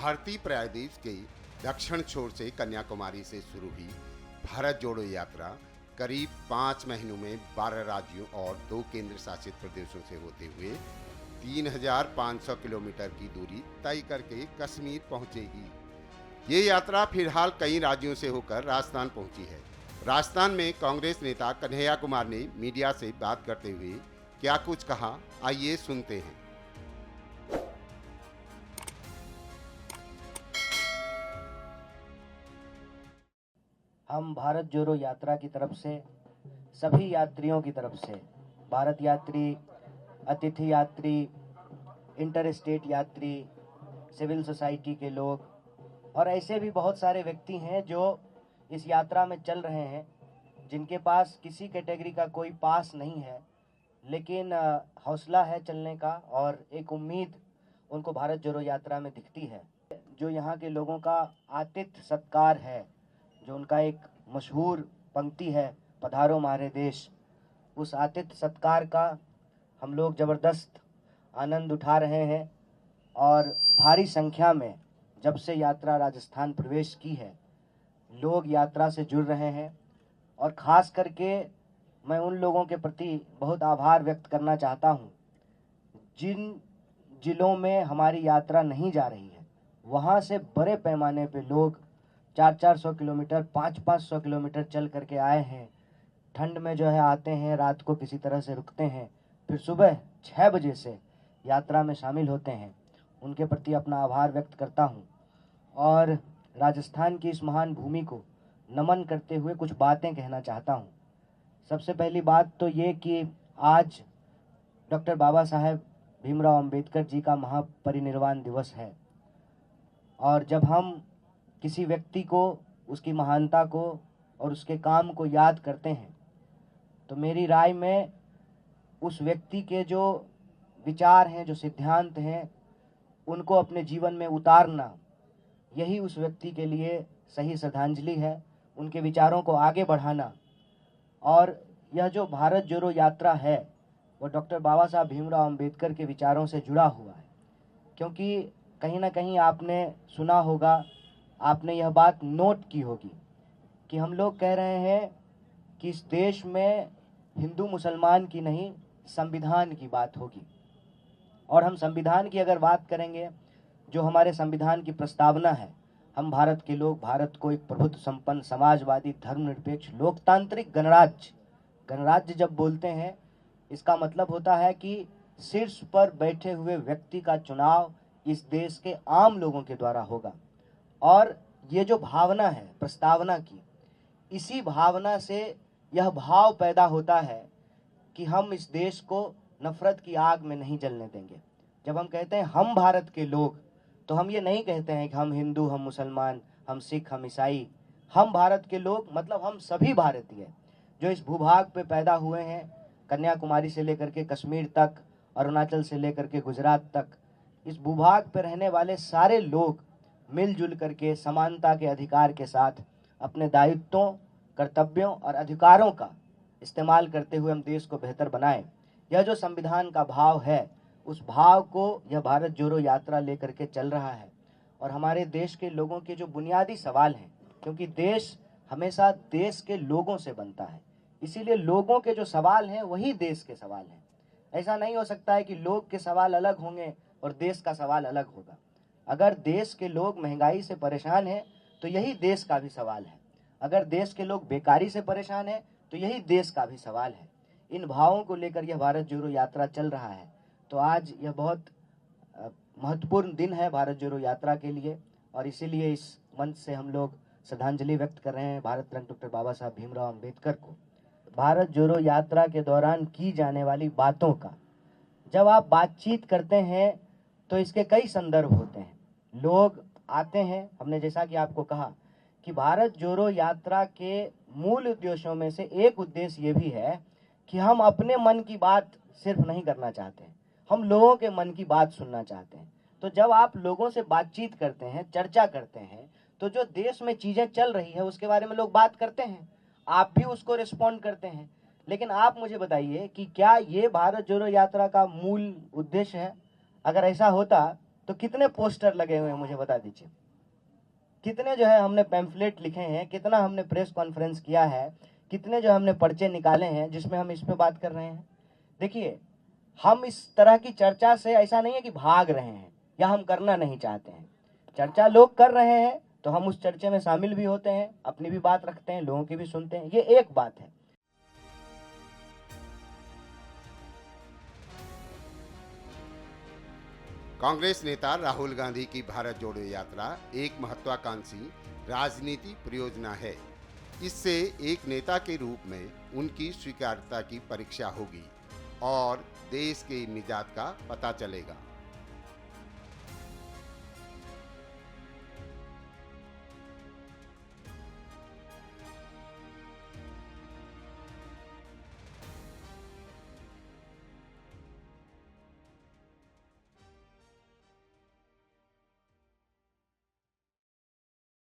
भारतीय प्रायद्वीप के दक्षिण छोर से कन्याकुमारी से शुरू हुई भारत जोड़ो यात्रा करीब 5 महीनों में 12 राज्यों और 2 केंद्र शासित प्रदेशों से होते हुए 3,500 किलोमीटर की दूरी तय करके कश्मीर पहुंचेगी। ये यात्रा फिलहाल कई राज्यों से होकर राजस्थान पहुंची है। राजस्थान में कांग्रेस नेता कन्हैया कुमार ने मीडिया से बात करते हुए क्या कुछ कहा, आइए सुनते हैं। हम भारत जोड़ो यात्रा की तरफ से सभी यात्रियों की तरफ से, भारत यात्री, अतिथि यात्री, इंटर स्टेट यात्री, सिविल सोसाइटी के लोग और ऐसे भी बहुत सारे व्यक्ति हैं जो इस यात्रा में चल रहे हैं, जिनके पास किसी कैटेगरी का कोई पास नहीं है, लेकिन हौसला है चलने का और एक उम्मीद उनको भारत जोड़ो यात्रा में दिखती है। जो यहाँ के लोगों का आतिथ्य सत्कार है, जो उनका एक मशहूर पंक्ति है, पधारो हमारे देश, उस आतिथ्य सत्कार का हम लोग ज़बरदस्त आनंद उठा रहे हैं। और भारी संख्या में जब से यात्रा राजस्थान प्रवेश की है, लोग यात्रा से जुड़ रहे हैं। और ख़ास करके मैं उन लोगों के प्रति बहुत आभार व्यक्त करना चाहता हूँ जिन जिलों में हमारी यात्रा नहीं जा रही है, वहाँ से बड़े पैमाने पे लोग 400-400 किलोमीटर, 500-500 किलोमीटर चल करके आए हैं। ठंड में जो है आते हैं, रात को किसी तरह से रुकते हैं, फिर सुबह 6 बजे से यात्रा में शामिल होते हैं। उनके प्रति अपना आभार व्यक्त करता हूं और राजस्थान की इस महान भूमि को नमन करते हुए कुछ बातें कहना चाहता हूं। सबसे पहली बात तो ये कि आज डॉक्टर बाबा साहेब भीमराव अंबेडकर जी का महापरिनिर्वाण दिवस है। और जब हम किसी व्यक्ति को, उसकी महानता को और उसके काम को याद करते हैं, तो मेरी राय में उस व्यक्ति के जो विचार हैं, जो सिद्धांत हैं, उनको अपने जीवन में उतारना, यही उस व्यक्ति के लिए सही श्रद्धांजलि है। उनके विचारों को आगे बढ़ाना। और यह जो भारत जोड़ो यात्रा है, वो डॉक्टर बाबा साहब भीमराव अंबेडकर के विचारों से जुड़ा हुआ है। क्योंकि कहीं ना कहीं आपने सुना होगा, आपने यह बात नोट की होगी कि हम लोग कह रहे हैं कि इस देश में हिंदू मुसलमान की नहीं, संविधान की बात होगी। और हम संविधान की अगर बात करेंगे, जो हमारे संविधान की प्रस्तावना है, हम भारत के लोग भारत को एक प्रभुत्व संपन्न, समाजवादी, धर्मनिरपेक्ष, लोकतांत्रिक गणराज्य जब बोलते हैं, इसका मतलब होता है कि शीर्ष पर बैठे हुए व्यक्ति का चुनाव इस देश के आम लोगों के द्वारा होगा। और ये जो भावना है प्रस्तावना की, इसी भावना से यह भाव पैदा होता है कि हम इस देश को नफरत की आग में नहीं जलने देंगे। जब हम कहते हैं हम भारत के लोग, तो हम ये नहीं कहते हैं कि हम हिंदू, हम मुसलमान, हम सिख, हम ईसाई। हम भारत के लोग मतलब हम सभी भारतीय जो इस भूभाग पे पैदा हुए हैं, कन्याकुमारी से लेकर के कश्मीर तक, अरुणाचल से लेकर के गुजरात तक, इस भूभाग पे रहने वाले सारे लोग मिलजुल करके समानता के अधिकार के साथ अपने दायित्वों, कर्तव्यों और अधिकारों का इस्तेमाल करते हुए हम देश को बेहतर बनाएं। यह जो संविधान का भाव है, उस भाव को यह भारत जोड़ो यात्रा लेकर के चल रहा है। और हमारे देश के लोगों के जो बुनियादी सवाल हैं, क्योंकि देश हमेशा देश के लोगों से बनता है, इसीलिए लोगों के जो सवाल हैं वही देश के सवाल हैं। ऐसा नहीं हो सकता है कि लोग के सवाल अलग होंगे और देश का सवाल अलग होगा। अगर देश के लोग महंगाई से परेशान हैं, तो यही देश का भी सवाल है। अगर देश के लोग बेकारी से परेशान हैं, तो यही देश का भी सवाल है। इन भावों को लेकर यह भारत जोड़ो यात्रा चल रहा है। तो आज यह बहुत महत्वपूर्ण दिन है भारत जोड़ो यात्रा के लिए, और इसीलिए इस मंच से हम लोग श्रद्धांजलि व्यक्त कर रहे हैं भारत रत्न डॉक्टर बाबा साहब भीमराव अंबेडकर को। भारत जोड़ो यात्रा के दौरान की जाने वाली बातों का जब आप बातचीत करते हैं, तो इसके कई संदर्भ होते हैं। लोग आते हैं, हमने जैसा कि आपको कहा कि भारत जोड़ो यात्रा के मूल उद्देश्यों में से एक उद्देश्य ये भी है कि हम अपने मन की बात सिर्फ नहीं करना चाहते हैं, हम लोगों के मन की बात सुनना चाहते हैं। तो जब आप लोगों से बातचीत करते हैं, चर्चा करते हैं, तो जो देश में चीज़ें चल रही है उसके बारे में लोग बात करते हैं, आप भी उसको रिस्पॉन्ड करते हैं। लेकिन आप मुझे बताइए कि क्या ये भारत जोड़ो यात्रा का मूल उद्देश्य है? अगर ऐसा होता तो कितने पोस्टर लगे हुए हैं मुझे बता दीजिए, कितने जो है हमने पैम्फलेट लिखे हैं, कितना हमने प्रेस कॉन्फ्रेंस किया है, कितने जो हमने पर्चे निकाले हैं जिसमें हम इस पे बात कर रहे हैं। देखिए, हम इस तरह की चर्चा से ऐसा नहीं है कि भाग रहे हैं या हम करना नहीं चाहते हैं। चर्चा लोग कर रहे हैं तो हम उस चर्चे में शामिल भी होते हैं, अपनी भी बात रखते हैं, लोगों की भी सुनते हैं, ये एक बात है। कांग्रेस नेता राहुल गांधी की भारत जोड़ो यात्रा एक महत्वाकांक्षी राजनीति परियोजना है। इससे एक नेता के रूप में उनकी स्वीकार्यता की परीक्षा होगी और देश के मिजाज का पता चलेगा।